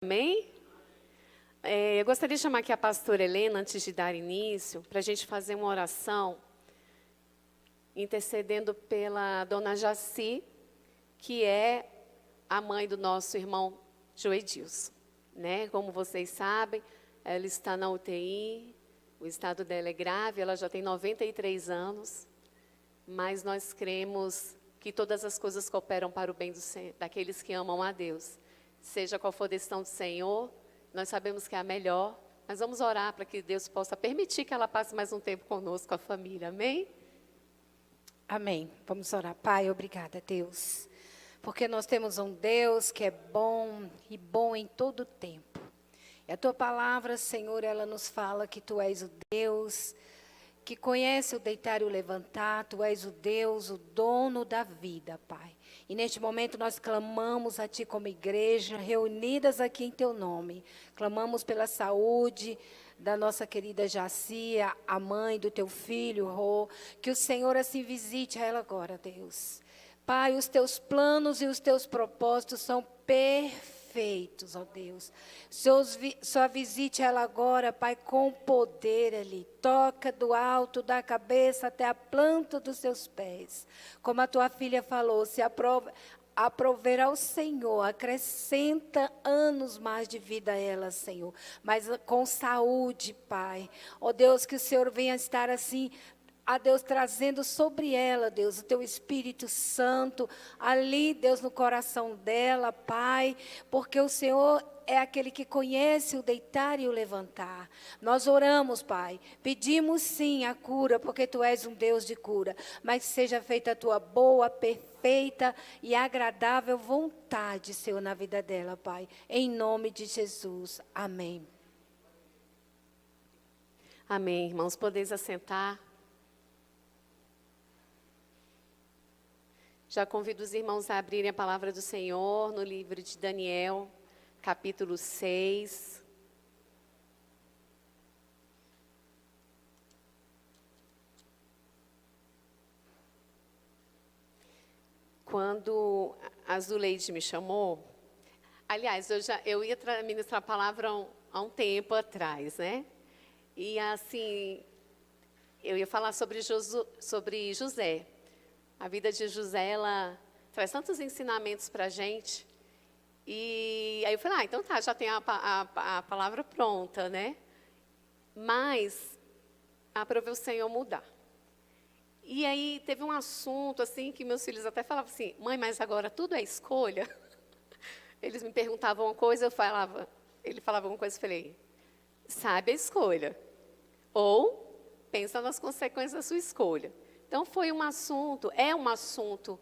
Amém? Eu gostaria de chamar aqui a pastora Helena, antes de dar início, para a gente fazer uma oração, intercedendo pela dona Jaci, que é a mãe do nosso irmão Joedilson. Né? Como vocês sabem, ela está na UTI, o estado dela é grave, ela já tem 93 anos, mas nós cremos que todas as coisas cooperam para o bem daqueles que amam a Deus. Seja qual for a decisão do Senhor, nós sabemos que é a melhor, mas vamos orar para que Deus possa permitir que ela passe mais um tempo conosco, a família, amém? Amém. Vamos orar. Pai, obrigada, Deus, porque nós temos um Deus que é bom e bom em todo tempo. E a Tua palavra, Senhor, ela nos fala que Tu és o Deus que conhece o deitar e o levantar, Tu és o Deus, o dono da vida, Pai. E neste momento nós clamamos a Ti como igreja, reunidas aqui em Teu nome. Clamamos pela saúde da nossa querida Jaci, a mãe do Teu filho, Rô. Que o Senhor assim visite a ela agora, Deus. Pai, os Teus planos e os Teus propósitos são perfeitos, ó Deus. Só visite ela agora, Pai, com poder ali. Toca do alto da cabeça até a planta dos seus pés. Como a tua filha falou, se aproverá o Senhor, acrescenta anos mais de vida a ela, Senhor. Mas com saúde, Pai. Ó Deus, que o Senhor venha estar assim, a Deus, trazendo sobre ela, Deus, o Teu Espírito Santo, ali, Deus, no coração dela, Pai, porque o Senhor é aquele que conhece o deitar e o levantar. Nós oramos, Pai, pedimos sim a cura, porque Tu és um Deus de cura, mas seja feita a Tua boa, perfeita e agradável vontade, Senhor, na vida dela, Pai, em nome de Jesus, amém. Amém, irmãos, podeis assentar. Já convido os irmãos a abrirem a palavra do Senhor no livro de Daniel, capítulo 6. Quando a Zuleide me chamou, aliás, eu ia ministrar a palavra há um tempo atrás, né? E assim, eu ia falar sobre José. A vida de José, ela traz tantos ensinamentos para a gente. E aí eu falei, então tá, já tem a palavra pronta, né? Mas, aprovei o Senhor mudar. E aí teve um assunto, assim, que meus filhos até falavam assim, mãe, mas agora tudo é escolha? Eles me perguntavam uma coisa, ele falava uma coisa, eu falei, sabe a escolha. Ou, pensa nas consequências da sua escolha. Então, é um assunto,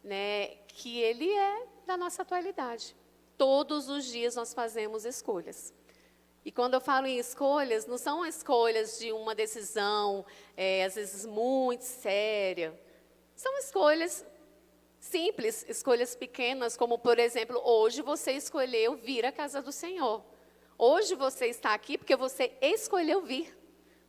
né, que ele é da nossa atualidade. Todos os dias nós fazemos escolhas. E quando eu falo em escolhas, não são escolhas de uma decisão, às vezes muito séria. São escolhas simples, escolhas pequenas, como, por exemplo, hoje você escolheu vir à casa do Senhor. Hoje você está aqui porque você escolheu vir.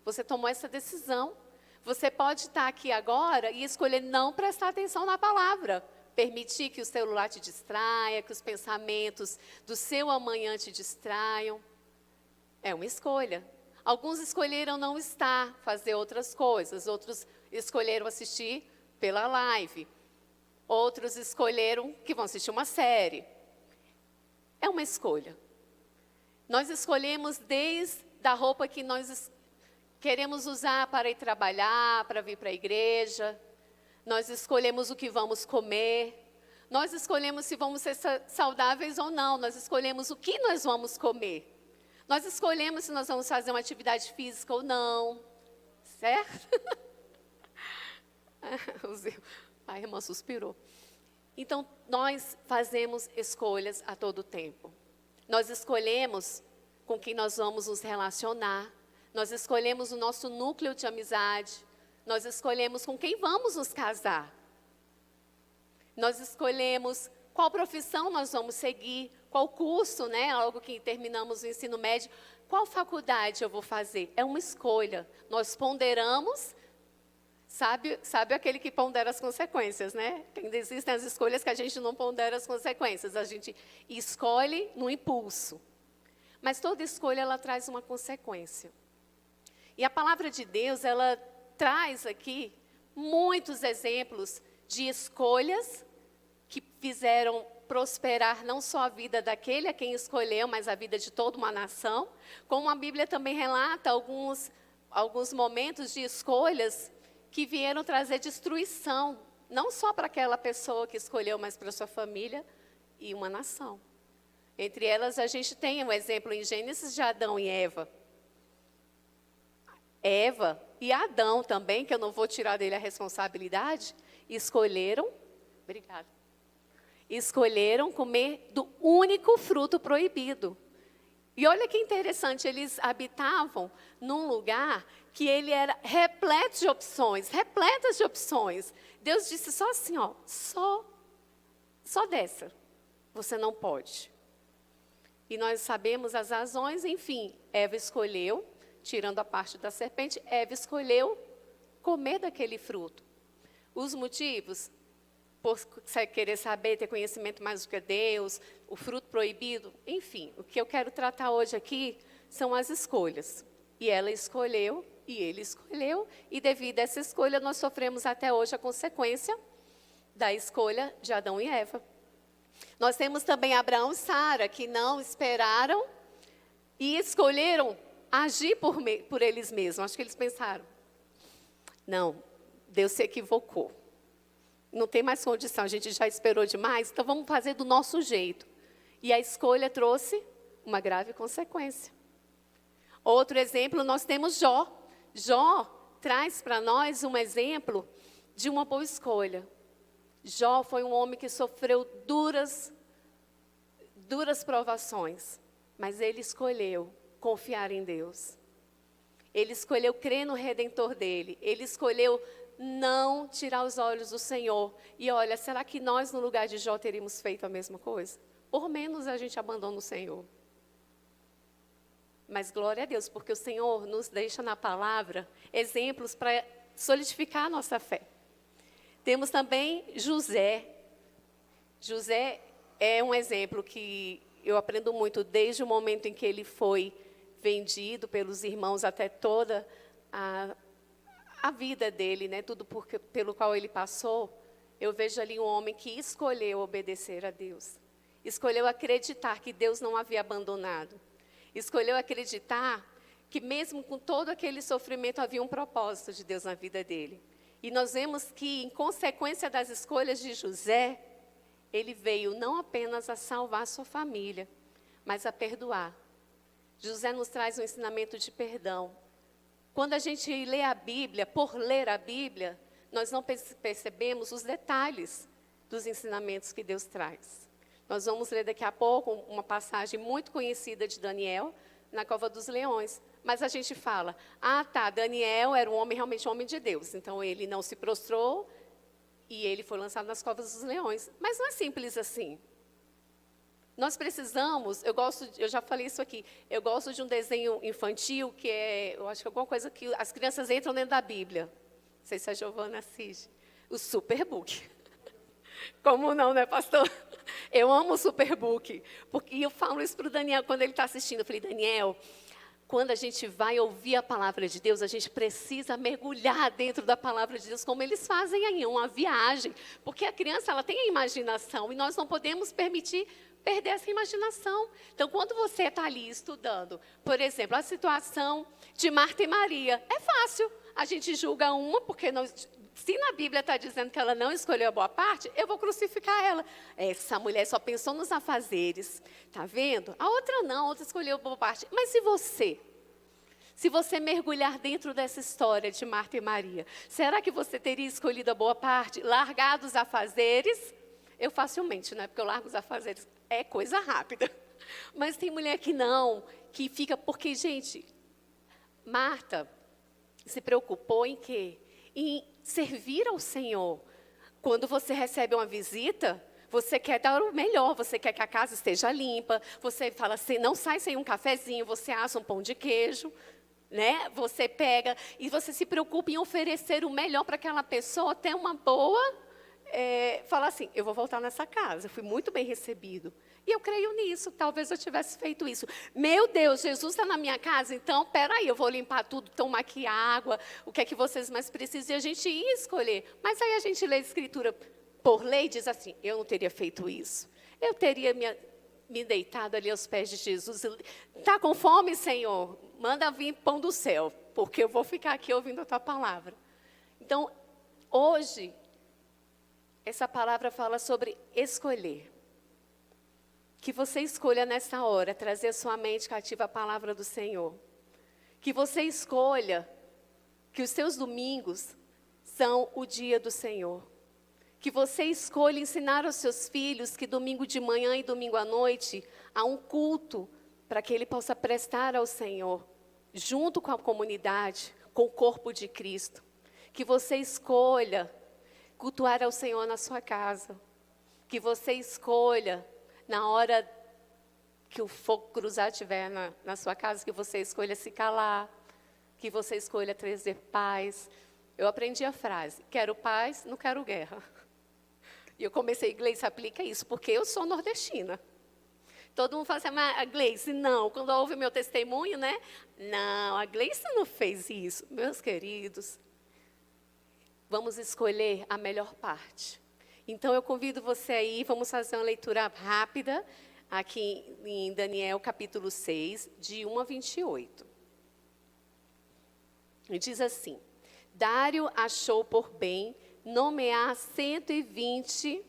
Você tomou essa decisão. Você pode estar aqui agora e escolher não prestar atenção na palavra. Permitir que o celular te distraia, que os pensamentos do seu amanhã te distraiam. É uma escolha. Alguns escolheram não estar, fazer outras coisas. Outros escolheram assistir pela live. Outros escolheram que vão assistir uma série. É uma escolha. Nós escolhemos desde a roupa que nós queremos usar para ir trabalhar, para vir para a igreja. Nós escolhemos o que vamos comer. Nós escolhemos se vamos ser saudáveis ou não. Nós escolhemos o que nós vamos comer. Nós escolhemos se nós vamos fazer uma atividade física ou não. Certo? A irmã suspirou. Então, nós fazemos escolhas a todo tempo. Nós escolhemos com quem nós vamos nos relacionar. Nós escolhemos o nosso núcleo de amizade. Nós escolhemos com quem vamos nos casar. Nós escolhemos qual profissão nós vamos seguir, qual curso, né? Algo que terminamos o ensino médio. Qual faculdade eu vou fazer? É uma escolha. Nós ponderamos Sabe aquele que pondera as consequências, né? Ainda existem as escolhas que a gente não pondera as consequências. A gente escolhe no impulso. Mas toda escolha, ela traz uma consequência. E a palavra de Deus, ela traz aqui muitos exemplos de escolhas que fizeram prosperar não só a vida daquele a quem escolheu, mas a vida de toda uma nação. Como a Bíblia também relata alguns momentos de escolhas que vieram trazer destruição, não só para aquela pessoa que escolheu, mas para a sua família e uma nação. Entre elas, a gente tem um exemplo em Gênesis de Adão e Eva. Eva e Adão também, que eu não vou tirar dele a responsabilidade, escolheram comer do único fruto proibido. E olha que interessante, eles habitavam num lugar que ele era repleto de opções. Deus disse só assim, ó, só dessa, você não pode. E nós sabemos as razões, enfim, Eva escolheu, tirando a parte da serpente, Eva escolheu comer daquele fruto. Os motivos, por querer saber, ter conhecimento mais do que Deus, o fruto proibido, enfim, o que eu quero tratar hoje aqui são as escolhas. E ela escolheu, e ele escolheu, e devido a essa escolha, nós sofremos até hoje a consequência da escolha de Adão e Eva. Nós temos também Abraão e Sara, que não esperaram e escolheram agir por eles mesmos. Acho que eles pensaram, não, Deus se equivocou. Não tem mais condição, a gente já esperou demais, então vamos fazer do nosso jeito. E a escolha trouxe uma grave consequência. Outro exemplo, nós temos Jó. Jó traz para nós um exemplo de uma boa escolha. Jó foi um homem que sofreu duras provações, mas ele escolheu confiar em Deus. Ele escolheu crer no Redentor dele. Ele escolheu não tirar os olhos do Senhor. E olha, será que nós, no lugar de Jó, teríamos feito a mesma coisa? Por menos a gente abandona o Senhor. Mas glória a Deus, porque o Senhor nos deixa na palavra exemplos para solidificar a nossa fé. Temos também José. José é um exemplo que eu aprendo muito desde o momento em que ele foi vendido pelos irmãos até toda a vida dele, né? Tudo pelo qual ele passou. Eu vejo ali um homem que escolheu obedecer a Deus. Escolheu acreditar que Deus não havia abandonado. Escolheu acreditar que mesmo com todo aquele sofrimento havia um propósito de Deus na vida dele. E nós vemos que, em consequência das escolhas de José, ele veio não apenas a salvar sua família, mas a perdoar. José nos traz um ensinamento de perdão. Quando a gente lê a Bíblia, por ler a Bíblia, nós não percebemos os detalhes dos ensinamentos que Deus traz. Nós vamos ler daqui a pouco uma passagem muito conhecida de Daniel, na Cova dos Leões. Mas a gente fala, Daniel era realmente um homem de Deus. Então, ele não se prostrou e ele foi lançado nas Covas dos Leões. Mas não é simples assim. Nós precisamos, eu já falei isso aqui, eu gosto de um desenho infantil que eu acho que é alguma coisa que as crianças entram dentro da Bíblia. Não sei se a Giovana assiste. O Superbook. Como não, né, pastor? Eu amo o Superbook. E eu falo isso para o Daniel quando ele está assistindo. Eu falei, Daniel, quando a gente vai ouvir a palavra de Deus, a gente precisa mergulhar dentro da palavra de Deus, como eles fazem aí, uma viagem. Porque a criança, ela tem a imaginação e nós não podemos permitir perder essa imaginação. Então, quando você está ali estudando, por exemplo, a situação de Marta e Maria, é fácil. A gente julga uma, porque se na Bíblia está dizendo que ela não escolheu a boa parte, eu vou crucificar ela. Essa mulher só pensou nos afazeres, está vendo? A outra não, a outra escolheu a boa parte. Mas se você mergulhar dentro dessa história de Marta e Maria, será que você teria escolhido a boa parte, largado os afazeres? Eu facilmente, né? Porque eu largo os afazeres, é coisa rápida. Mas tem mulher que não, que fica, porque, gente, Marta se preocupou em quê? Em servir ao Senhor. Quando você recebe uma visita, você quer dar o melhor, você quer que a casa esteja limpa, você fala assim, não sai sem um cafezinho, você assa um pão de queijo. né? Você pega e você se preocupa em oferecer o melhor para aquela pessoa, ter uma boa, falar assim, eu vou voltar nessa casa, eu fui muito bem recebido. E eu creio nisso, talvez eu tivesse feito isso. Meu Deus, Jesus está na minha casa, então, peraí, eu vou limpar tudo, tomar aqui água, o que é que vocês mais precisam, e a gente ia escolher. Mas aí a gente lê a Escritura por lei, diz assim, eu não teria feito isso. Eu teria me deitado ali aos pés de Jesus. Está com fome, Senhor? Manda vir pão do céu, porque eu vou ficar aqui ouvindo a tua palavra. Então, hoje, essa palavra fala sobre escolher. Que você escolha nessa hora trazer a sua mente cativa à palavra do Senhor. Que você escolha que os seus domingos são o dia do Senhor. Que você escolha ensinar aos seus filhos que domingo de manhã e domingo à noite há um culto para que ele possa prestar ao Senhor, junto com a comunidade, com o corpo de Cristo. Que você escolha cultuar ao Senhor na sua casa. Que você escolha, na hora que o fogo cruzar estiver na sua casa, que você escolha se calar, que você escolha trazer paz. Eu aprendi a frase, quero paz, não quero guerra. E eu comecei, Gleice, aplica isso, porque eu sou nordestina. Todo mundo fala assim, mas a Gleice, não, quando ouve meu testemunho, né? Não, a Gleice não fez isso. Meus queridos, vamos escolher a melhor parte. Então, eu convido você aí, vamos fazer uma leitura rápida, aqui em Daniel, capítulo 6, de 1 a 28. E diz assim, Dário achou por bem nomear 120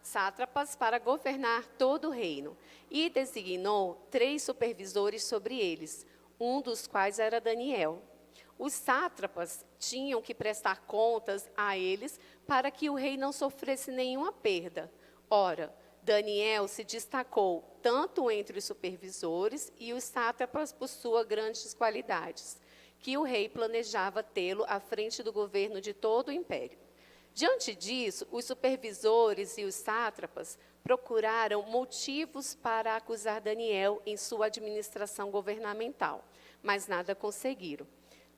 sátrapas para governar todo o reino, e designou 3 supervisores sobre eles, um dos quais era Daniel. Os sátrapas tinham que prestar contas a eles para que o rei não sofresse nenhuma perda. Ora, Daniel se destacou tanto entre os supervisores e os sátrapas por suas grandes qualidades, que o rei planejava tê-lo à frente do governo de todo o império. Diante disso, os supervisores e os sátrapas procuraram motivos para acusar Daniel em sua administração governamental, mas nada conseguiram.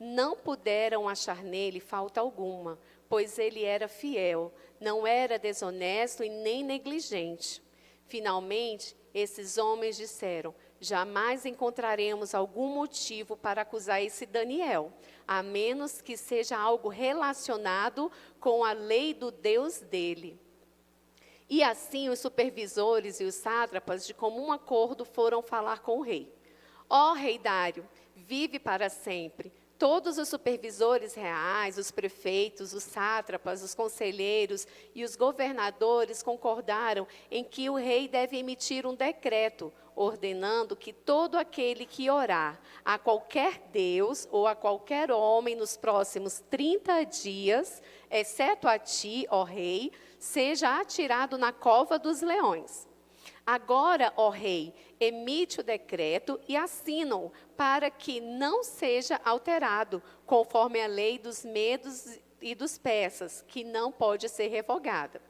Não puderam achar nele falta alguma, pois ele era fiel, não era desonesto e nem negligente. Finalmente, esses homens disseram, jamais encontraremos algum motivo para acusar esse Daniel, a menos que seja algo relacionado com a lei do Deus dele. E assim os supervisores e os sátrapas, de comum acordo, foram falar com o rei. Ó rei Dário, vive para sempre. Todos os supervisores reais, os prefeitos, os sátrapas, os conselheiros e os governadores concordaram em que o rei deve emitir um decreto, ordenando que todo aquele que orar a qualquer deus ou a qualquer homem nos próximos 30 dias, exceto a ti, ó rei, seja atirado na cova dos leões. Agora, ó rei, emite o decreto e assina-o para que não seja alterado, conforme a lei dos medos e dos persas, que não pode ser revogada.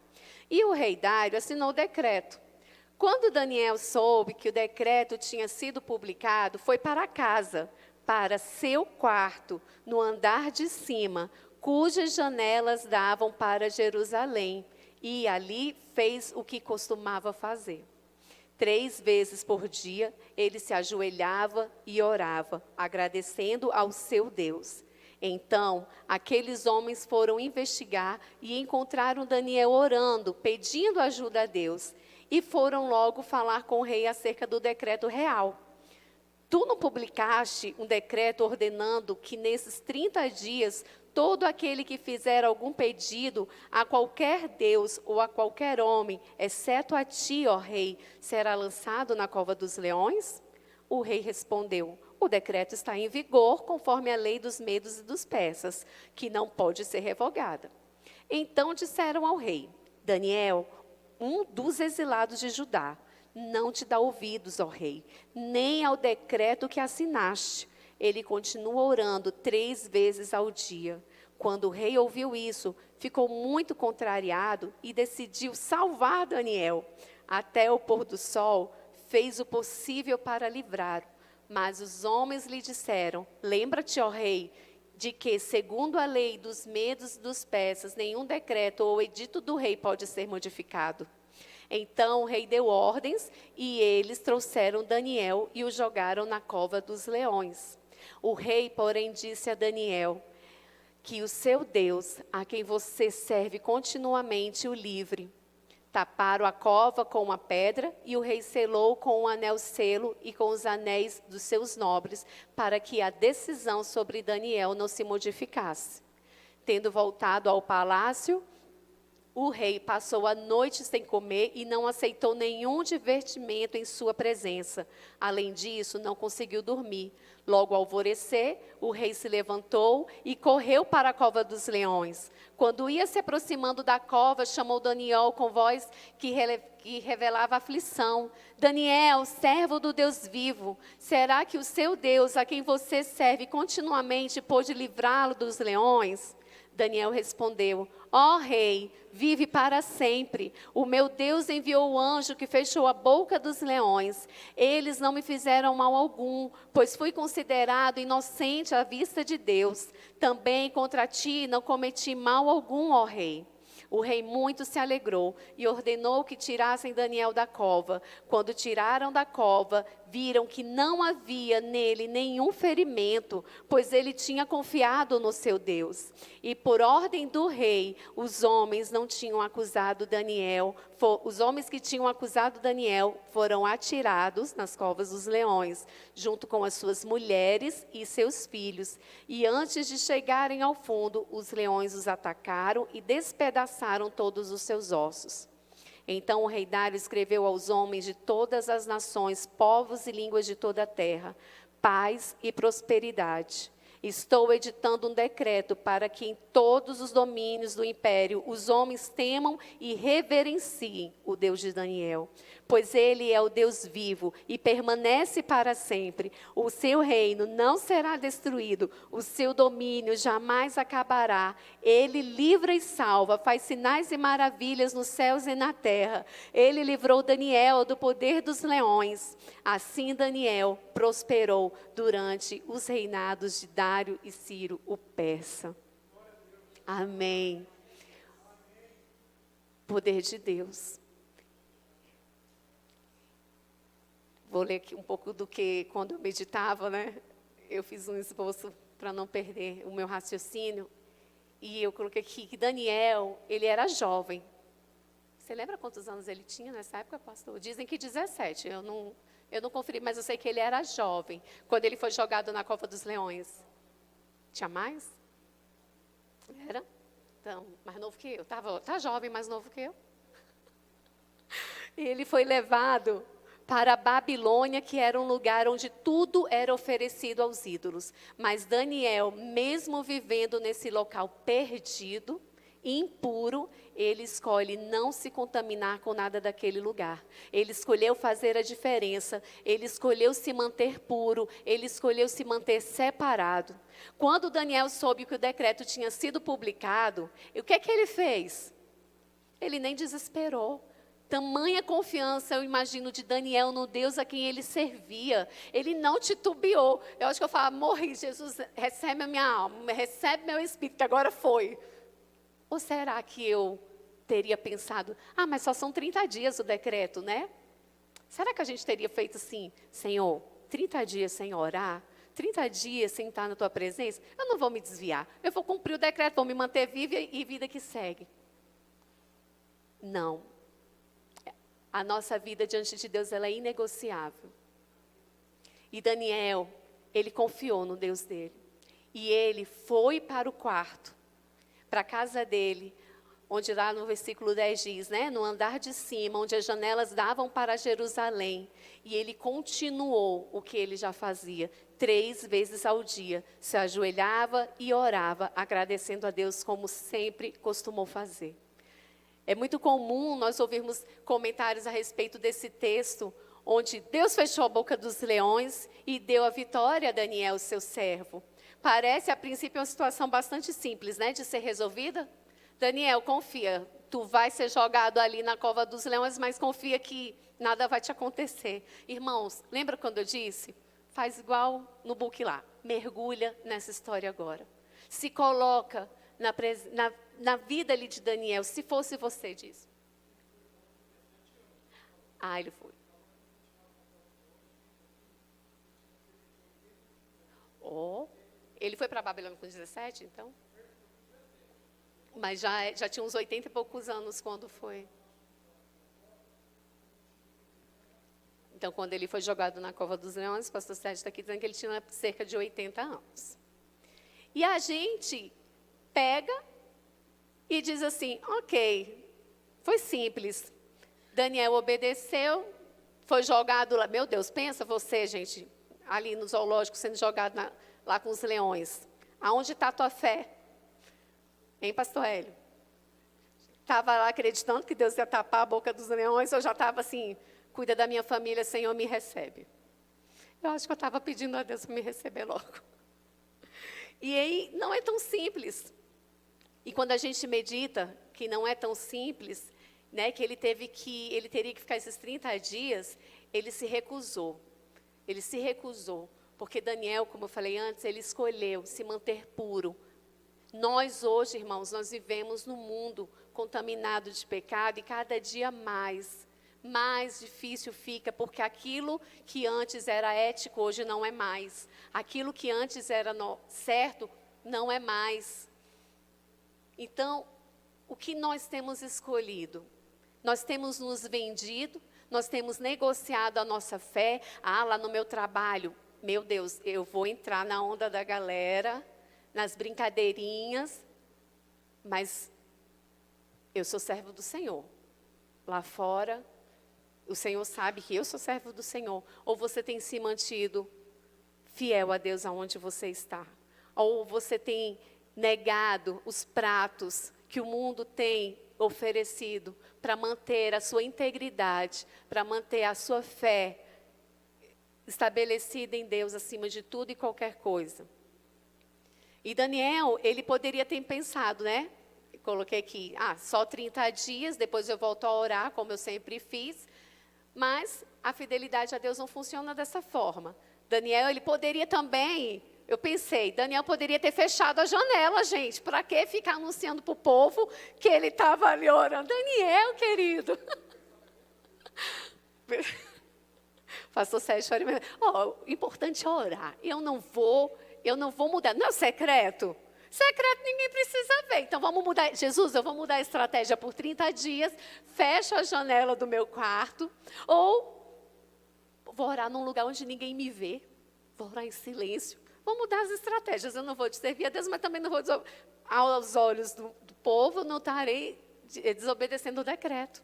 E o rei Dário assinou o decreto. Quando Daniel soube que o decreto tinha sido publicado, foi para casa, para seu quarto, no andar de cima, cujas janelas davam para Jerusalém, e ali fez o que costumava fazer. 3 vezes por dia, ele se ajoelhava e orava, agradecendo ao seu Deus. Então, aqueles homens foram investigar e encontraram Daniel orando, pedindo ajuda a Deus. E foram logo falar com o rei acerca do decreto real. Tu não publicaste um decreto ordenando que nesses 30 dias, todo aquele que fizer algum pedido a qualquer deus ou a qualquer homem, exceto a ti, ó rei, será lançado na cova dos leões? O rei respondeu, o decreto está em vigor conforme a lei dos medos e dos persas, que não pode ser revogada. Então disseram ao rei, Daniel, um dos exilados de Judá, não te dá ouvidos, ó rei, nem ao decreto que assinaste. Ele continua orando 3 vezes ao dia. Quando o rei ouviu isso, ficou muito contrariado e decidiu salvar Daniel. Até o pôr do sol, fez o possível para livrá-lo. Mas os homens lhe disseram: lembra-te, ó rei, de que, segundo a lei dos medos e dos persas, nenhum decreto ou edito do rei pode ser modificado. Então o rei deu ordens e eles trouxeram Daniel e o jogaram na cova dos leões. O rei, porém, disse a Daniel que o seu Deus, a quem você serve continuamente, o livre. Taparam a cova com uma pedra e o rei selou com um anel-selo e com os anéis dos seus nobres, para que a decisão sobre Daniel não se modificasse. Tendo voltado ao palácio, o rei passou a noite sem comer e não aceitou nenhum divertimento em sua presença. Além disso, não conseguiu dormir. Logo ao alvorecer, o rei se levantou e correu para a cova dos leões. Quando ia se aproximando da cova, chamou Daniel com voz que revelava aflição. Daniel, servo do Deus vivo, será que o seu Deus, a quem você serve continuamente, pôde livrá-lo dos leões? Daniel respondeu: ó rei, vive para sempre. O meu Deus enviou o anjo que fechou a boca dos leões. Eles não me fizeram mal algum, pois fui considerado inocente à vista de Deus. Também contra ti não cometi mal algum, ó rei. O rei muito se alegrou e ordenou que tirassem Daniel da cova. Quando tiraram da cova, viram que não havia nele nenhum ferimento, pois ele tinha confiado no seu Deus. E por ordem do rei, os homens que tinham acusado Daniel foram atirados nas covas dos leões, junto com as suas mulheres e seus filhos. E antes de chegarem ao fundo, os leões os atacaram e despedaçaram todos os seus ossos. Então o rei Dário escreveu aos homens de todas as nações, povos e línguas de toda a terra: paz e prosperidade. Estou editando um decreto para que em todos os domínios do império os homens temam e reverenciem o Deus de Daniel, pois ele é o Deus vivo e permanece para sempre. O seu reino não será destruído, o seu domínio jamais acabará. Ele livra e salva, faz sinais e maravilhas nos céus e na terra. Ele livrou Daniel do poder dos leões. Assim Daniel prosperou durante os reinados de Dário e Ciro, o persa. Amém. Poder de Deus. Vou ler aqui um pouco do que, quando eu meditava, né? Eu fiz um esboço para não perder o meu raciocínio. E eu coloquei aqui que Daniel, ele era jovem. Você lembra quantos anos ele tinha nessa época, pastor? Dizem que 17. Eu não conferi, mas eu sei que ele era jovem quando ele foi jogado na cova dos leões. Tinha mais? Era? Então, mais novo que eu. Tá jovem, mais novo que eu. E ele foi levado para a Babilônia, que era um lugar onde tudo era oferecido aos ídolos. Mas Daniel, mesmo vivendo nesse local perdido, impuro, ele escolhe não se contaminar com nada daquele lugar. Ele escolheu fazer a diferença, ele escolheu se manter puro, ele escolheu se manter separado. Quando Daniel soube que o decreto tinha sido publicado, o que é que ele fez? Ele nem desesperou. Tamanha confiança, eu imagino, de Daniel no Deus a quem ele servia. Ele não titubeou. Eu acho que eu falo: morri, Jesus, recebe a minha alma, recebe meu espírito, que agora foi. Ou será que eu teria pensado: mas só são 30 dias o decreto, né? Será que a gente teria feito assim: Senhor, 30 dias sem orar, 30 dias sem estar na tua presença, eu não vou me desviar, eu vou cumprir o decreto, vou me manter viva e vida que segue. Não. A nossa vida diante de Deus, ela é inegociável. E Daniel, ele confiou no Deus dele. E ele foi para o quarto, para a casa dele, onde lá no versículo 10 diz, né? No andar de cima, onde as janelas davam para Jerusalém. E ele continuou o que ele já fazia. 3 vezes ao dia, se ajoelhava e orava, agradecendo a Deus como sempre costumou fazer. É muito comum nós ouvirmos comentários a respeito desse texto, onde Deus fechou a boca dos leões e deu a vitória a Daniel, seu servo. Parece, a princípio, uma situação bastante simples, né, de ser resolvida. Daniel, confia, tu vai ser jogado ali na cova dos leões, mas confia que nada vai te acontecer. Irmãos, lembra quando eu disse? faz igual no book lá. Mergulha nessa história agora. Se coloca na vida ali de Daniel. Se fosse você, diz. Ele foi. Ele foi para a Babilônia com 17, então? Mas já tinha uns 80 e poucos anos quando foi. Então, quando ele foi jogado na cova dos leões, o pastor Sérgio está aqui dizendo que ele tinha cerca de 80 anos. E a gente pega e diz assim, ok, foi simples. Daniel obedeceu, foi jogado lá. Meu Deus, pensa você, gente, ali no zoológico, sendo jogado lá com os leões. Aonde está a tua fé? Hein, pastor Hélio? Estava lá acreditando que Deus ia tapar a boca dos leões, ou já estava assim, cuida da minha família, Senhor, me recebe. Eu acho que eu estava pedindo a Deus para me receber logo. E aí, não é tão simples. E quando a gente medita que não é tão simples, né, que ele teria que ficar esses 30 dias, ele se recusou. Ele se recusou, porque Daniel, como eu falei antes, ele escolheu se manter puro. Nós hoje, irmãos, nós vivemos num mundo contaminado de pecado e cada dia mais difícil fica, porque aquilo que antes era ético, hoje não é mais. Aquilo que antes era certo, não é mais. Então, o que nós temos escolhido? Nós temos nos vendido, nós temos negociado a nossa fé. Lá no meu trabalho, meu Deus, eu vou entrar na onda da galera, nas brincadeirinhas, mas eu sou servo do Senhor. Lá fora, o Senhor sabe que eu sou servo do Senhor. Ou você tem se mantido fiel a Deus aonde você está? Ou você tem negado os pratos que o mundo tem oferecido para manter a sua integridade, para manter a sua fé estabelecida em Deus acima de tudo e qualquer coisa? E Daniel, ele poderia ter pensado, né? Coloquei aqui, só 30 dias, depois eu volto a orar, como eu sempre fiz. Mas a fidelidade a Deus não funciona dessa forma. Daniel, ele poderia também, eu pensei, Daniel poderia ter fechado a janela, gente. Para que ficar anunciando para o povo que ele estava ali orando? Daniel, querido. Pastor Sérgio, importante é orar. Eu não vou mudar. Não é secreto. Secreto ninguém precisa ver. Então vamos mudar. Jesus, eu vou mudar a estratégia por 30 dias. Fecho a janela do meu quarto. Ou vou orar num lugar onde ninguém me vê. Vou orar em silêncio. Vou mudar as estratégias. Eu não vou te servir a Deus, mas também não vou aos olhos do povo, não estarei desobedecendo o decreto.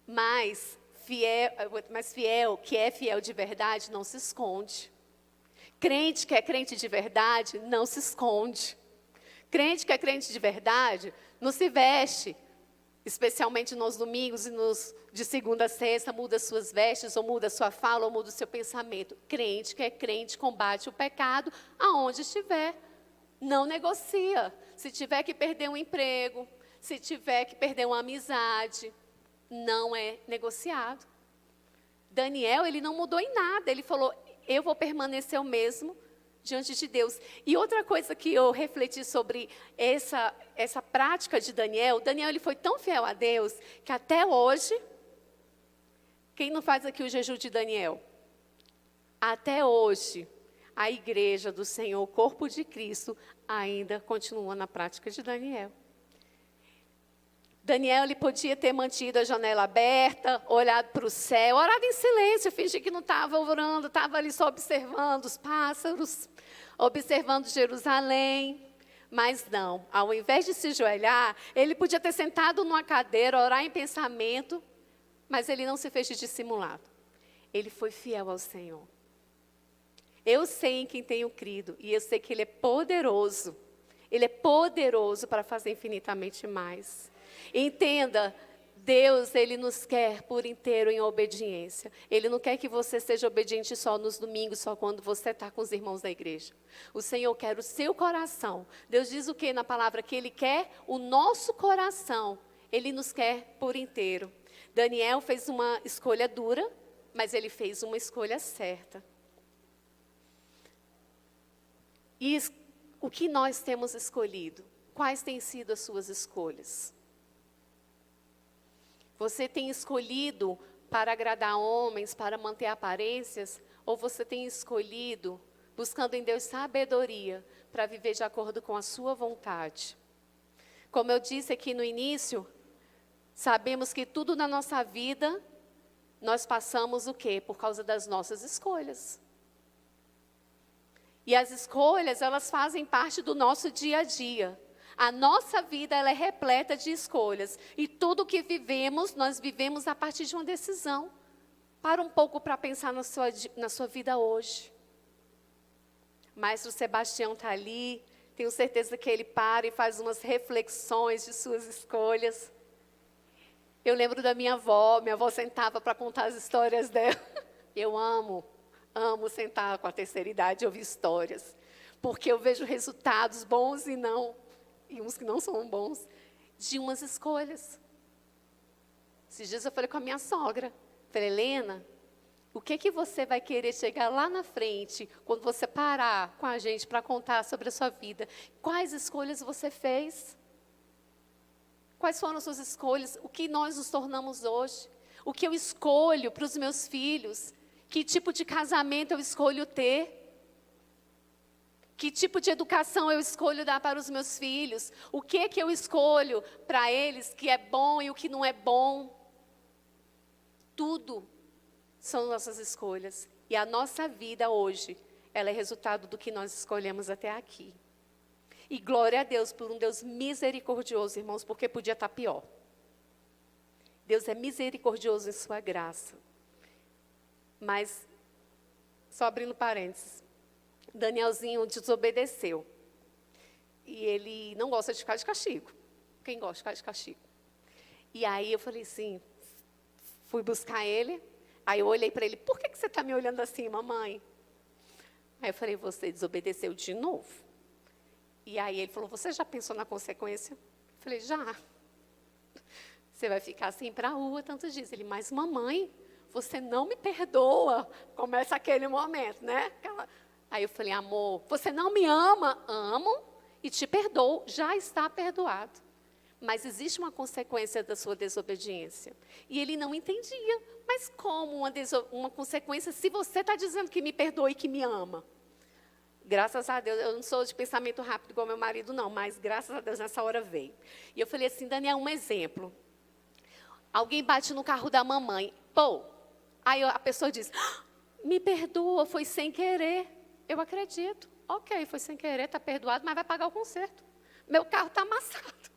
Mas fiel, que é fiel de verdade, não se esconde. Crente que é crente de verdade, não se esconde. Crente que é crente de verdade, não se veste, especialmente nos domingos e de segunda a sexta, muda suas vestes, ou muda sua fala, ou muda o seu pensamento. Crente que é crente, combate o pecado aonde estiver. Não negocia. Se tiver que perder um emprego, se tiver que perder uma amizade, não é negociado. Daniel, ele não mudou em nada, ele falou, eu vou permanecer o mesmo diante de Deus. E outra coisa que eu refleti sobre essa prática de Daniel, ele foi tão fiel a Deus, que até hoje, quem não faz aqui o jejum de Daniel? Até hoje, a igreja do Senhor, o corpo de Cristo, ainda continua na prática de Daniel. Daniel, ele podia ter mantido a janela aberta, olhado para o céu, orado em silêncio, fingido que não estava orando, estava ali só observando os pássaros, observando Jerusalém. Mas não, ao invés de se ajoelhar, ele podia ter sentado numa cadeira, orar em pensamento, mas ele não se fez de dissimulado. Ele foi fiel ao Senhor. Eu sei em quem tenho crido, e eu sei que Ele é poderoso. Ele é poderoso para fazer infinitamente mais. Entenda, Deus, Ele nos quer por inteiro em obediência. Ele não quer que você seja obediente só nos domingos, só quando você está com os irmãos da igreja. O Senhor quer o seu coração. Deus diz o que na palavra? Que Ele quer o nosso coração. Ele nos quer por inteiro. Daniel fez uma escolha dura, mas ele fez uma escolha certa. E o que nós temos escolhido? Quais têm sido as suas escolhas? Você tem escolhido para agradar homens, para manter aparências? Ou você tem escolhido, buscando em Deus sabedoria, para viver de acordo com a sua vontade? Como eu disse aqui no início, sabemos que tudo na nossa vida, nós passamos o quê? Por causa das nossas escolhas. E as escolhas, elas fazem parte do nosso dia a dia. A nossa vida, ela é repleta de escolhas. E tudo que vivemos, nós vivemos a partir de uma decisão. Para um pouco para pensar na sua vida hoje. Maestro Sebastião está ali. Tenho certeza que ele para e faz umas reflexões de suas escolhas. Eu lembro da minha avó sentava para contar as histórias dela. Eu amo sentar com a terceira idade e ouvir histórias. Porque eu vejo resultados bons e uns que não são bons, de umas escolhas. Esses dias eu falei com a minha sogra. Falei, Helena, o que você vai querer chegar lá na frente, quando você parar com a gente para contar sobre a sua vida? Quais escolhas você fez? Quais foram as suas escolhas? O que nós nos tornamos hoje? O que eu escolho para os meus filhos? Que tipo de casamento eu escolho ter? Que tipo de educação eu escolho dar para os meus filhos? O que eu escolho para eles que é bom e o que não é bom? Tudo são nossas escolhas. E a nossa vida hoje, ela é resultado do que nós escolhemos até aqui. E glória a Deus por um Deus misericordioso, irmãos, porque podia estar pior. Deus é misericordioso em sua graça. Mas, só abrindo parênteses, Danielzinho desobedeceu. E ele não gosta de ficar de castigo. Quem gosta de ficar de castigo? E aí eu falei assim, fui buscar ele. Aí eu olhei para ele, por que você está me olhando assim, mamãe? Aí eu falei, você desobedeceu de novo. E aí ele falou, você já pensou na consequência? Eu falei, já. Você vai ficar assim para a rua tantos dias. Ele, mas mamãe, você não me perdoa. Começa aquele momento, né? Aí eu falei, amor, você não me ama? Amo e te perdoo, já está perdoado. Mas existe uma consequência da sua desobediência. E ele não entendia. Mas como uma consequência se você está dizendo que me perdoa e que me ama? Graças a Deus, eu não sou de pensamento rápido igual meu marido, não. Mas graças a Deus, nessa hora veio. E eu falei assim, Daniel, um exemplo. Alguém bate no carro da mamãe. Pô, aí a pessoa diz, me perdoa, foi sem querer. Eu acredito. Ok, foi sem querer, está perdoado, mas vai pagar o conserto. Meu carro está amassado.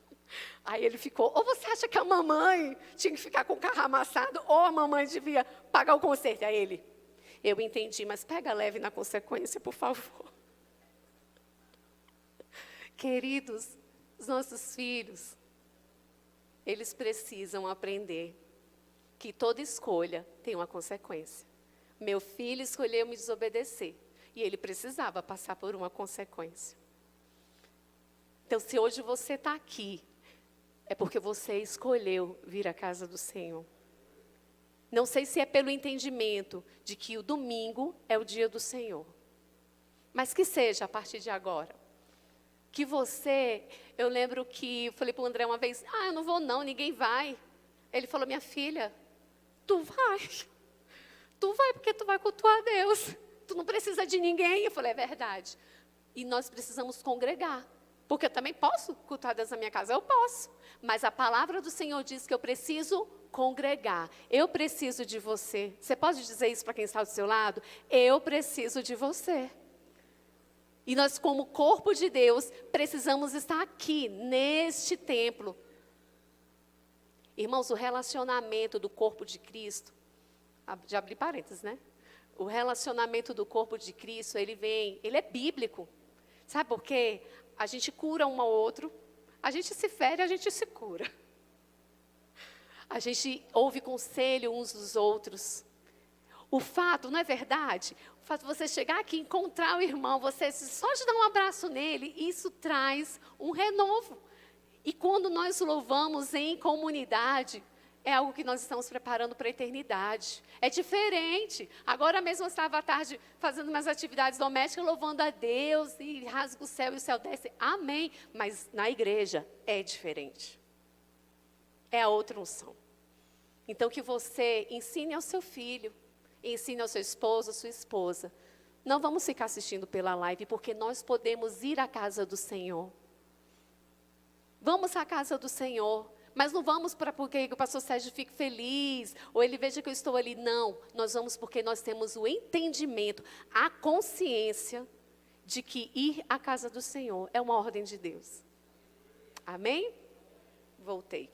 Aí ele ficou, ou você acha que a mamãe tinha que ficar com o carro amassado, ou a mamãe devia pagar o conserto? Aí ele, eu entendi, mas pega leve na consequência, por favor. Queridos, os nossos filhos, eles precisam aprender que toda escolha tem uma consequência. Meu filho escolheu me desobedecer. E ele precisava passar por uma consequência. Então, se hoje você está aqui, é porque você escolheu vir à casa do Senhor. Não sei se é pelo entendimento de que o domingo é o dia do Senhor. Mas que seja a partir de agora. Que você, eu lembro que eu falei para o André uma vez, eu não vou não, ninguém vai. Ele falou, minha filha, tu vai. Tu vai porque tu vai cultuar a Deus. Tu não precisa de ninguém. Eu falei, é verdade. E nós precisamos congregar. Porque eu também posso cultuar Deus na minha casa. Eu posso. Mas a palavra do Senhor diz que eu preciso congregar. Eu preciso de você. Você pode dizer isso para quem está do seu lado? Eu preciso de você. E nós, como corpo de Deus, precisamos estar aqui, neste templo. Irmãos, o relacionamento do corpo de Cristo, já abri parênteses, né? O relacionamento do corpo de Cristo, ele é bíblico. Sabe por quê? A gente cura um ao outro, a gente se fere, a gente se cura. A gente ouve conselho uns dos outros. O fato, não é verdade? O fato de você chegar aqui, encontrar o irmão, você só de dar um abraço nele, isso traz um renovo. E quando nós louvamos em comunidade, é algo que nós estamos preparando para a eternidade. É diferente. Agora mesmo eu estava à tarde fazendo umas atividades domésticas, louvando a Deus, e rasga o céu e o céu desce. Amém. Mas na igreja é diferente. É a outra unção. Então que você ensine ao seu filho, ensine ao seu esposo, à sua esposa. Não vamos ficar assistindo pela live, porque nós podemos ir à casa do Senhor. Vamos à casa do Senhor. Mas não vamos porque o pastor Sérgio fique feliz, ou ele veja que eu estou ali. Não, nós vamos porque nós temos o entendimento, a consciência de que ir à casa do Senhor é uma ordem de Deus. Amém? Voltei.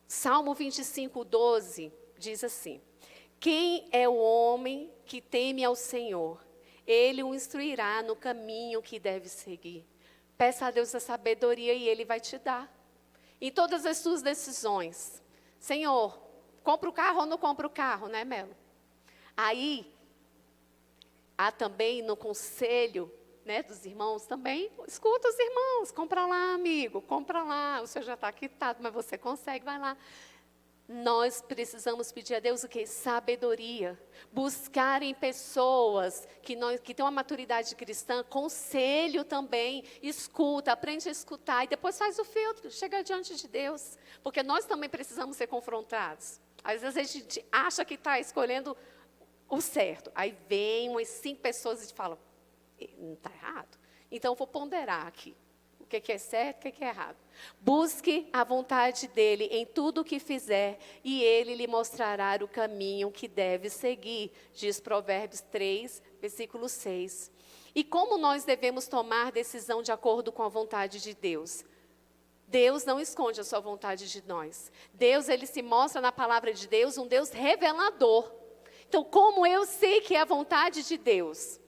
Salmo 25, 12, diz assim: quem é o homem que teme ao Senhor? Ele o instruirá no caminho que deve seguir. Peça a Deus a sabedoria e Ele vai te dar. Em todas as suas decisões. Senhor, compra o carro ou não compra o carro, né, Melo? Aí, há também no conselho, né, dos irmãos também, escuta os irmãos, compra lá, amigo, compra lá, o senhor já está quitado, mas você consegue, vai lá. Nós precisamos pedir a Deus o quê? Sabedoria. Buscar em pessoas que têm uma maturidade cristã, conselho também, escuta, aprende a escutar e depois faz o filtro, chega diante de Deus. Porque nós também precisamos ser confrontados. Às vezes a gente acha que está escolhendo o certo. Aí vem umas 5 pessoas e falam, não está errado. Então eu vou ponderar aqui. O que é certo, o que é errado. Busque a vontade dele em tudo o que fizer, e ele lhe mostrará o caminho que deve seguir, diz Provérbios 3, versículo 6. E como nós devemos tomar decisão de acordo com a vontade de Deus? Deus não esconde a sua vontade de nós. Deus, ele se mostra na palavra de Deus um Deus revelador. Então, como eu sei que é a vontade de Deus?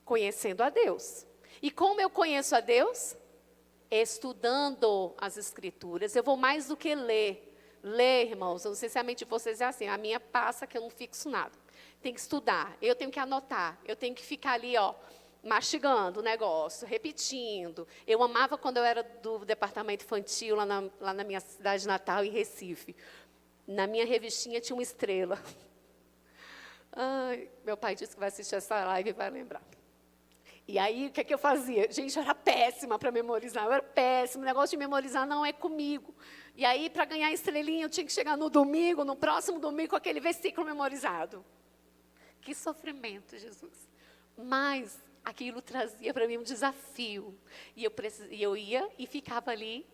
Conhecendo a Deus. E como eu conheço a Deus? Estudando as Escrituras. Eu vou mais do que ler. Ler, irmãos, eu não sei se a mente de vocês é assim. A minha passa que eu não fixo nada. Tem que estudar, eu tenho que anotar. Eu tenho que ficar ali, mastigando o negócio, repetindo. Eu amava quando eu era do departamento infantil, lá na minha cidade natal, em Recife. Na minha revistinha tinha uma estrela. Ai, meu pai disse que vai assistir essa live e vai lembrar. E aí, o que eu fazia? Gente, eu era péssima para memorizar, eu era péssima, o negócio de memorizar não é comigo. E aí, para ganhar estrelinha, eu tinha que chegar no domingo, no próximo domingo, com aquele versículo memorizado. Que sofrimento, Jesus. Mas aquilo trazia para mim um desafio. E eu ia e ficava ali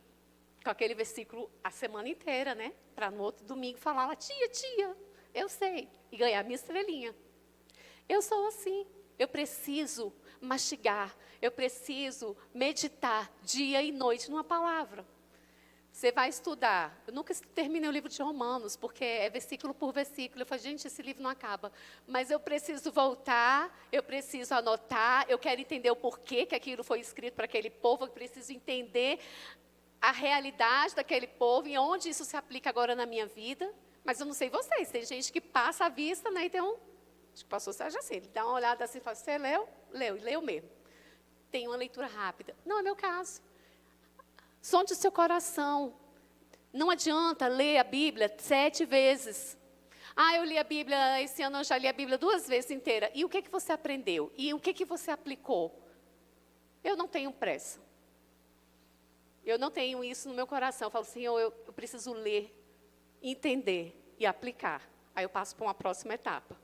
com aquele versículo a semana inteira, né? Para no outro domingo falar lá, tia, eu sei. E ganhar minha estrelinha. Eu sou assim, eu preciso mastigar, eu preciso meditar dia e noite numa palavra. Você vai estudar. Eu nunca terminei o livro de Romanos, porque é versículo por versículo. Eu falo, gente, esse livro não acaba. Mas eu preciso voltar, eu preciso anotar, eu quero entender o porquê que aquilo foi escrito para aquele povo, eu preciso entender a realidade daquele povo e onde isso se aplica agora na minha vida. Mas eu não sei vocês, tem gente que passa a vista, né, e tem acho que o pastor Sérgio assim, ele dá uma olhada assim e fala, você leu? Leu, e leu mesmo. Tem uma leitura rápida. Não é meu caso. Sonde o seu coração. Não adianta ler a Bíblia 7 vezes. Eu li a Bíblia, esse ano eu já li a Bíblia 2 vezes inteira. E o que você aprendeu? E o que você aplicou? Eu não tenho pressa. Eu não tenho isso no meu coração. Eu falo, Senhor, eu preciso ler, entender e aplicar. Aí eu passo para uma próxima etapa.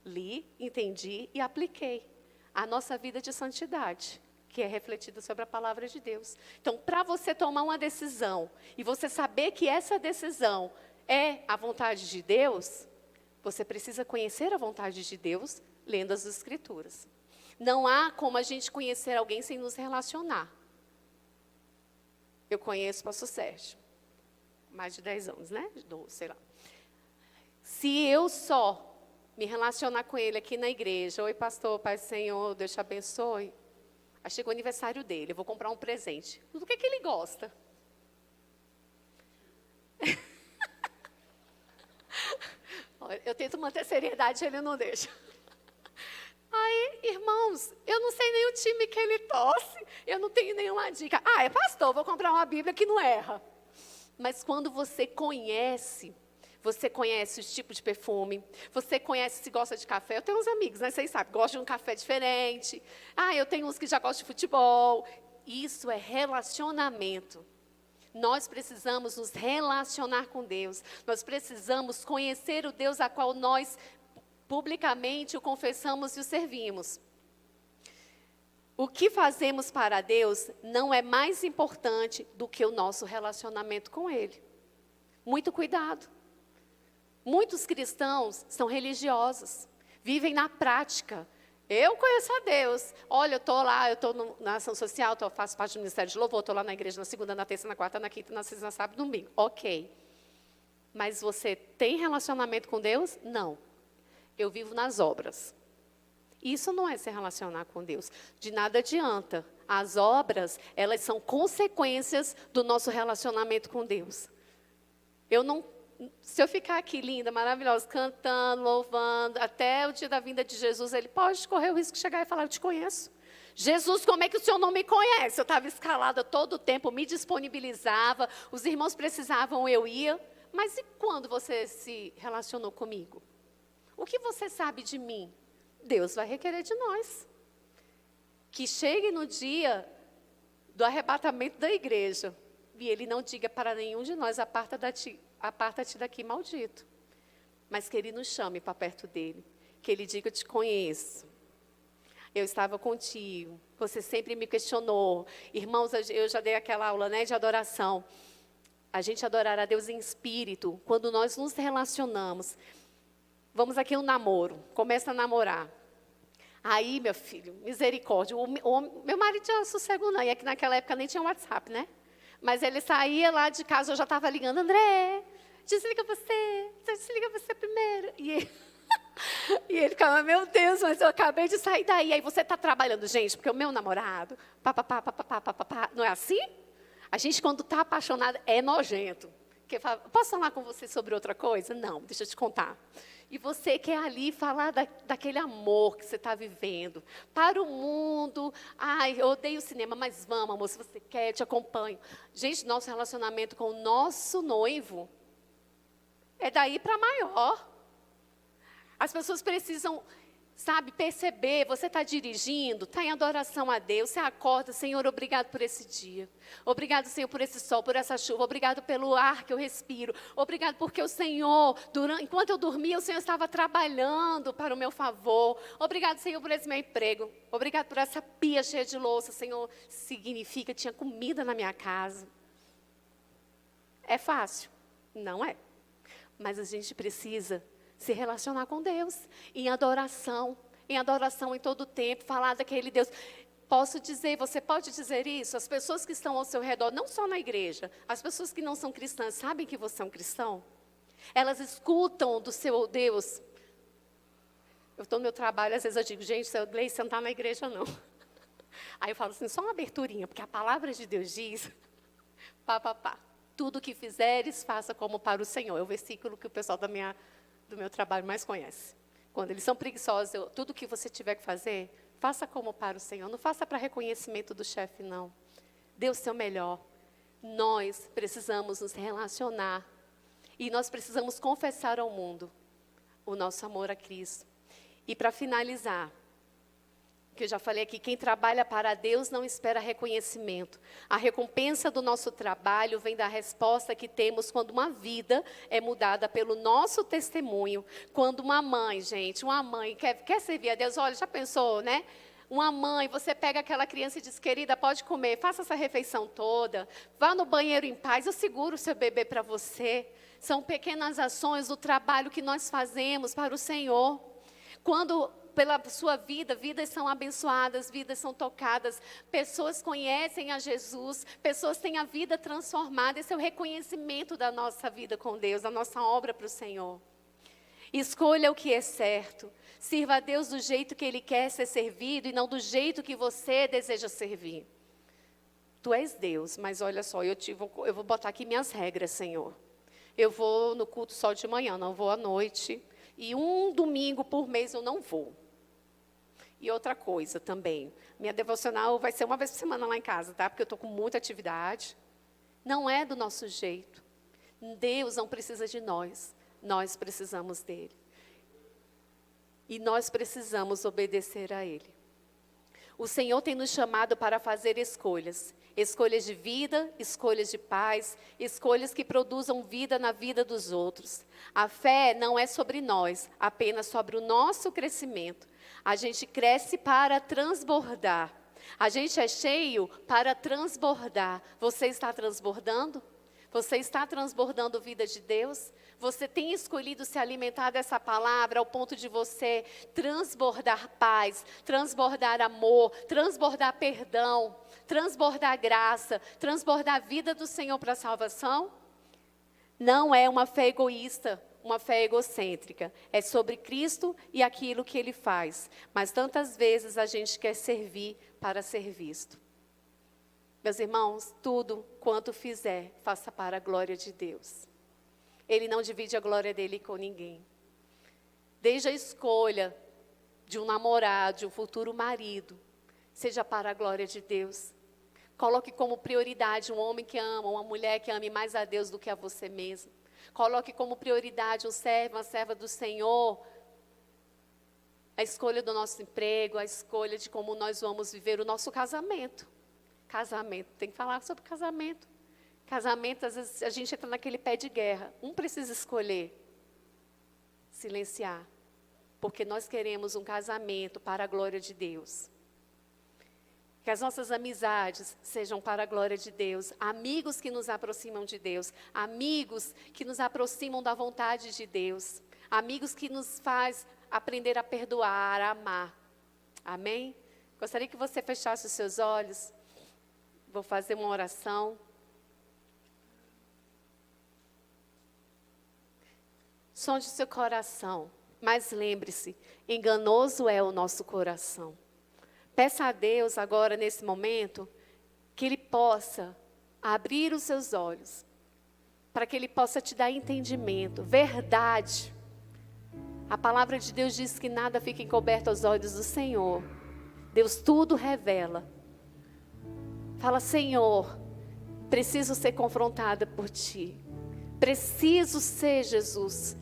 Li, entendi e apliquei a nossa vida de santidade, que é refletida sobre a palavra de Deus. Então, para você tomar uma decisão e você saber que essa decisão é a vontade de Deus, você precisa conhecer a vontade de Deus lendo as Escrituras. Não há como a gente conhecer alguém sem nos relacionar. Eu conheço o pastor Sérgio, mais de 10 anos, né? 12, sei lá. Se eu só me relacionar com ele aqui na igreja. Oi, pastor, Pai do Senhor, Deus te abençoe. Aí chegou o aniversário dele, eu vou comprar um presente. Do que ele gosta? Eu tento manter seriedade, ele não deixa. Aí, irmãos, eu não sei nem o time que ele torce, eu não tenho nenhuma dica. É pastor, vou comprar uma Bíblia que não erra. Mas quando você conhece os tipos de perfume, você conhece se gosta de café. Eu tenho uns amigos, né? Vocês sabem, gostam de um café diferente. Eu tenho uns que já gostam de futebol. Isso é relacionamento. Nós precisamos nos relacionar com Deus. Nós precisamos conhecer o Deus a qual nós publicamente o confessamos e o servimos. O que fazemos para Deus não é mais importante do que o nosso relacionamento com Ele. Muito cuidado. Muitos cristãos são religiosos, vivem na prática. Eu conheço a Deus. Olha, eu estou na ação social, faço parte do Ministério de Louvor, estou lá na igreja na segunda, na terça, na quarta, na quinta, na sexta, na sábado, no domingo. Ok. Mas você tem relacionamento com Deus? Não. Eu vivo nas obras. Isso não é se relacionar com Deus. De nada adianta. As obras, elas são consequências do nosso relacionamento com Deus. Se eu ficar aqui linda, maravilhosa, cantando, louvando, até o dia da vinda de Jesus, ele pode correr o risco de chegar e falar, eu te conheço. Jesus, como é que o senhor não me conhece? Eu estava escalada todo o tempo, me disponibilizava, os irmãos precisavam, eu ia. Mas e quando você se relacionou comigo? O que você sabe de mim? Deus vai requerer de nós. Que chegue no dia do arrebatamento da igreja, e ele não diga para nenhum de nós, aparta-te daqui, maldito. Mas que ele nos chame para perto dele. Que ele diga, eu te conheço. Eu estava contigo. Você sempre me questionou. Irmãos, eu já dei aquela aula, né, de adoração. A gente adorará a Deus em espírito. Quando nós nos relacionamos. Vamos aqui um namoro. Começa a namorar. Aí, meu filho, misericórdia. Meu marido já sossegou não. E é que naquela época nem tinha WhatsApp, né? Mas ele saía lá de casa, eu já estava ligando, André, desliga você primeiro. E ele ficava, meu Deus, mas eu acabei de sair daí. Aí você está trabalhando, gente, porque o meu namorado, não é assim? A gente, quando está apaixonado, é nojento. Porque fala, posso falar com você sobre outra coisa? Não, deixa eu te contar. E você quer ali falar daquele amor que você está vivendo. Para o mundo, eu odeio o cinema, mas vamos, amor, se você quer, eu te acompanho. Gente, nosso relacionamento com o nosso noivo é daí para maior. As pessoas precisam, perceber, você está dirigindo, está em adoração a Deus, você acorda, Senhor, obrigado por esse dia. Obrigado, Senhor, por esse sol, por essa chuva. Obrigado pelo ar que eu respiro. Obrigado porque o Senhor, enquanto eu dormia, o Senhor estava trabalhando para o meu favor. Obrigado, Senhor, por esse meu emprego. Obrigado por essa pia cheia de louça, Senhor. Significa que tinha comida na minha casa. É fácil? Não é. Mas a gente precisa se relacionar com Deus, em adoração em todo o tempo, falar daquele Deus. Posso dizer, você pode dizer isso? As pessoas que estão ao seu redor, não só na igreja, as pessoas que não são cristãs, sabem que você é um cristão? Elas escutam do seu Deus. Eu estou no meu trabalho, às vezes eu digo, gente, Gleice, você não está na igreja, não. Aí eu falo assim, só uma aberturinha, porque a palavra de Deus diz, tudo que fizeres, faça como para o Senhor. É o versículo que o pessoal do meu trabalho mais conhece. Quando eles são preguiçosos, tudo que você tiver que fazer, faça como para o Senhor. Não faça para reconhecimento do chefe, não. Dê o seu melhor. Nós precisamos nos relacionar. E nós precisamos confessar ao mundo o nosso amor a Cristo. E para finalizar, que eu já falei aqui, quem trabalha para Deus não espera reconhecimento. A recompensa do nosso trabalho vem da resposta que temos quando uma vida é mudada pelo nosso testemunho. Quando uma mãe, quer servir a Deus, olha, já pensou, né? Uma mãe, você pega aquela criança e diz, querida, pode comer, faça essa refeição toda, vá no banheiro em paz, eu seguro o seu bebê para você. São pequenas ações do trabalho que nós fazemos para o Senhor. Quando pela sua vida, vidas são abençoadas, vidas são tocadas, pessoas conhecem a Jesus, pessoas têm a vida transformada. Esse é o reconhecimento da nossa vida com Deus, da nossa obra para o Senhor. Escolha o que é certo, sirva a Deus do jeito que Ele quer ser servido e não do jeito que você deseja servir. Tu és Deus, mas olha só, eu vou botar aqui minhas regras, Senhor. Eu vou no culto só de manhã, não vou à noite, e um domingo por mês eu não vou. E outra coisa também, minha devocional vai ser uma vez por semana lá em casa, tá? Porque eu estou com muita atividade. Não é do nosso jeito. Deus não precisa de nós. Nós precisamos dele. E nós precisamos obedecer a ele. O Senhor tem nos chamado para fazer escolhas. Escolhas de vida, escolhas de paz, escolhas que produzam vida na vida dos outros. A fé não é sobre nós, apenas sobre o nosso crescimento. A gente cresce para transbordar. A gente é cheio para transbordar. Você está transbordando? Você está transbordando vida de Deus? Você tem escolhido se alimentar dessa palavra ao ponto de você transbordar paz, transbordar amor, transbordar perdão, transbordar graça, transbordar a vida do Senhor para a salvação? Não é uma fé egoísta, uma fé egocêntrica. É sobre Cristo e aquilo que Ele faz. Mas tantas vezes a gente quer servir para ser visto. Meus irmãos, tudo quanto fizer, faça para a glória de Deus. Ele não divide a glória dele com ninguém. Desde a escolha de um namorado, de um futuro marido, seja para a glória de Deus. Coloque como prioridade um homem que ama, uma mulher que ame mais a Deus do que a você mesmo. Coloque como prioridade um servo, uma serva do Senhor. A escolha do nosso emprego, a escolha de como nós vamos viver o nosso casamento. Casamento, tem que falar sobre casamento. Casamento, às vezes a gente entra naquele pé de guerra. Um precisa escolher silenciar, porque nós queremos um casamento para a glória de Deus. Que as nossas amizades sejam para a glória de Deus. Amigos que nos aproximam de Deus. Amigos que nos aproximam da vontade de Deus. Amigos que nos faz aprender a perdoar, a amar. Amém? Gostaria que você fechasse os seus olhos. Vou fazer uma oração. Sonde seu coração, mas lembre-se, enganoso é o nosso coração. Peça a Deus agora, nesse momento, que Ele possa abrir os seus olhos, para que Ele possa te dar entendimento, verdade. A palavra de Deus diz que nada fica encoberto aos olhos do Senhor. Deus tudo revela. Fala, Senhor, preciso ser confrontada por Ti. Preciso ser, Jesus,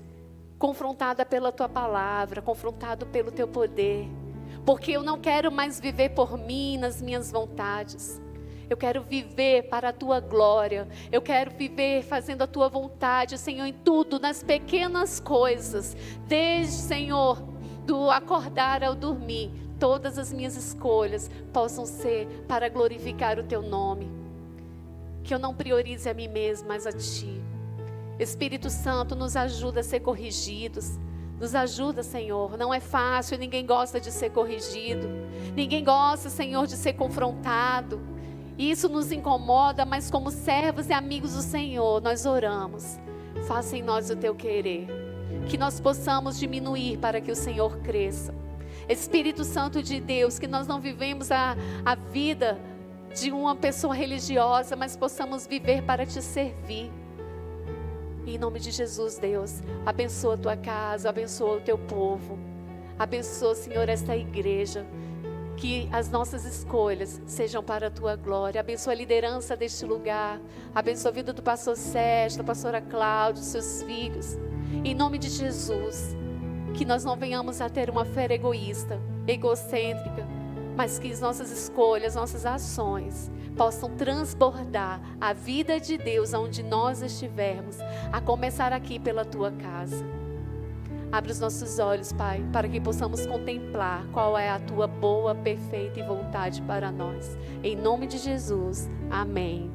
confrontada pela Tua palavra, confrontado pelo Teu poder. Porque eu não quero mais viver por mim, nas minhas vontades. Eu quero viver para a Tua glória. Eu quero viver fazendo a Tua vontade, Senhor, em tudo, nas pequenas coisas. Desde, Senhor, do acordar ao dormir, todas as minhas escolhas possam ser para glorificar o Teu nome. Que eu não priorize a mim mesmo, mas a Ti. Espírito Santo, nos ajuda a ser corrigidos. Nos ajuda, Senhor. Não é fácil, ninguém gosta de ser corrigido. Ninguém gosta, Senhor, de ser confrontado. Isso nos incomoda, mas como servos e amigos do Senhor, nós oramos. Faça em nós o Teu querer. Que nós possamos diminuir para que o Senhor cresça. Espírito Santo de Deus, que nós não vivemos a vida de uma pessoa religiosa, mas possamos viver para Te servir. Em nome de Jesus, Deus, abençoa a Tua casa, abençoa o Teu povo. Abençoa, Senhor, esta igreja. Que as nossas escolhas sejam para a Tua glória. Abençoa a liderança deste lugar. Abençoa a vida do pastor Sérgio, da pastora Cláudia, seus filhos. Em nome de Jesus, que nós não venhamos a ter uma fé egoísta, egocêntrica, mas que as nossas escolhas, nossas ações possam transbordar a vida de Deus onde nós estivermos, a começar aqui pela Tua casa. Abre os nossos olhos, Pai, para que possamos contemplar qual é a Tua boa, perfeita e vontade para nós. Em nome de Jesus, amém.